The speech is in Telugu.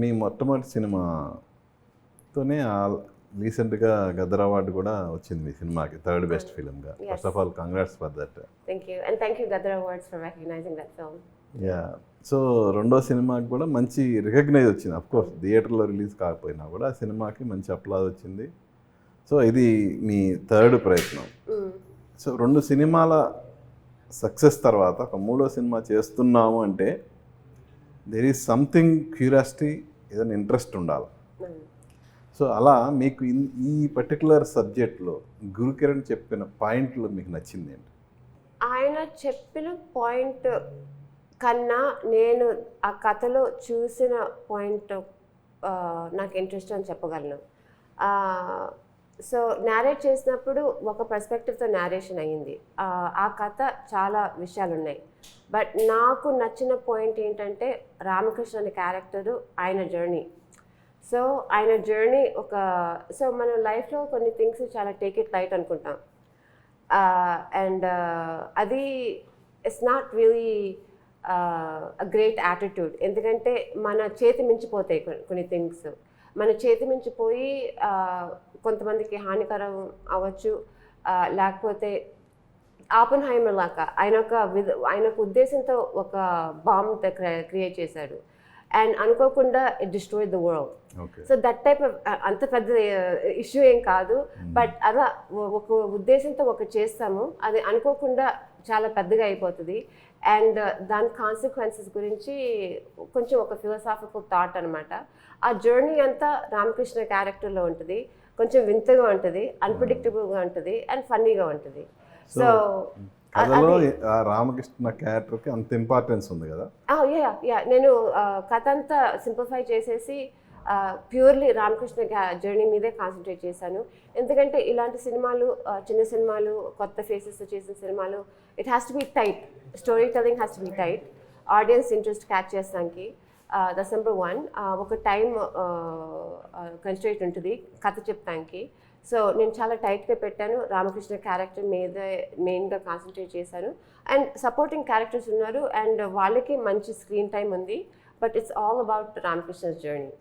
మీ మొట్టమొదటి సినిమాతోనే రీసెంట్గా గదర్ అవార్డు కూడా వచ్చింది మీ సినిమాకి, థర్డ్ బెస్ట్ ఫిల్మ్గా. First of all congrats for that. Thank you Gadar Awards for recognizing that film. Yeah. So రెండో సినిమాకి కూడా మంచి రికగ్నైజ్ వచ్చింది. అఫ్కోర్స్ థియేటర్లో రిలీజ్ కాకపోయినా కూడా ఆ సినిమాకి మంచి అప్లాజ్ వచ్చింది. సో ఇది మీ థర్డ్ ప్రయత్నం. సో 2 సినిమాల సక్సెస్ తర్వాత ఒక మూడో సినిమా చేస్తున్నాము అంటే దెర్ ఈజ్ సంథింగ్ క్యూరియాసిటీ, ఏదైనా ఇంట్రెస్ట్ ఉండాలి. సో అలా మీకు ఈ పర్టికులర్ సబ్జెక్ట్లో గురుకిరణ్ చెప్పిన పాయింట్లు మీకు నచ్చింది ఏంటి? ఆయన చెప్పిన పాయింట్ కన్నా నేను ఆ కథలో చూసిన పాయింట్ నాకు ఇంట్రెస్ట్ అని చెప్పగలను. సో నేరేట్ చేసినప్పుడు ఒక పర్స్పెక్టివ్తో నేరేషన్ అయ్యింది. ఆ కథ చాలా విషయాలు ఉన్నాయి. బట్ నాకు నచ్చిన పాయింట్ ఏంటంటే రామకృష్ణ అనే క్యారెక్టరు, ఆయన జర్నీ. సో ఆయన జర్నీ సో మన లైఫ్లో కొన్ని థింగ్స్ చాలా టేక్ ఇట్ లైట్ అనుకుంటాం. అండ్ అది it's not really a great attitude. ఎందుకంటే మన చేతి మించిపోతాయి కొన్ని థింగ్స్. మన చేతి మించిపోయి కొంతమందికి హానికరం అవ్వచ్చు. లేకపోతే ఆపన్హైమర్ లాగా ఆయన ఒక ఉద్దేశంతో ఒక బాంబ్ క్రియేట్ చేశాడు అండ్ అనుకోకుండా it destroyed the world. So that type of అంత పెద్ద ఇష్యూ ఏం కాదు. బట్ అలా ఒక ఉద్దేశంతో ఒకటి చేస్తాము, అది అనుకోకుండా చాలా పెద్దగా అయిపోతుంది. అండ్ దాని కాన్సిక్వెన్సెస్ గురించి కొంచెం ఒక ఫిలాసాఫికల్ థాట్ అనమాట. ఆ జర్నీ అంతా రామకృష్ణ క్యారెక్టర్లో ఉంటుంది. కొంచెం వింతగా ఉంటుంది, అన్ప్రిడిక్టబుల్గా ఉంటుంది అండ్ ఫన్నీగా ఉంటుంది. సో కథలో రామకృష్ణ క్యారెక్టర్కి అంత ఇంపార్టెన్స్ ఉంది కదా? యా నేను కథ అంతా సింప్లిఫై చేసేసి ప్యూర్లీ రామకృష్ణ జర్నీ మీదే కాన్సన్ట్రేట్ చేశాను. ఎందుకంటే ఇలాంటి సినిమాలు, చిన్న సినిమాలు, కొత్త ఫేసెస్ చేసిన సినిమాలు, it has to be tight. Story telling has to be tight. Audience interest catch చేస్తానికి దట్స్ నెంబర్ 1. ఒక టైం కన్స్ట్రెయింట్ ఉంటుంది కథ చెప్తానికి. సో నేను చాలా టైట్గా పెట్టాను. రామకృష్ణ క్యారెక్టర్ మీద మెయిన్గా కాన్సన్ట్రేట్ చేశాను. అండ్ సపోర్టింగ్ క్యారెక్టర్స్ ఉన్నారు అండ్ వాళ్ళకి మంచి స్క్రీన్ టైం ఉంది. బట్ ఇట్స్ ఆల్ అబౌట్ రామకృష్ణ's జర్నీ.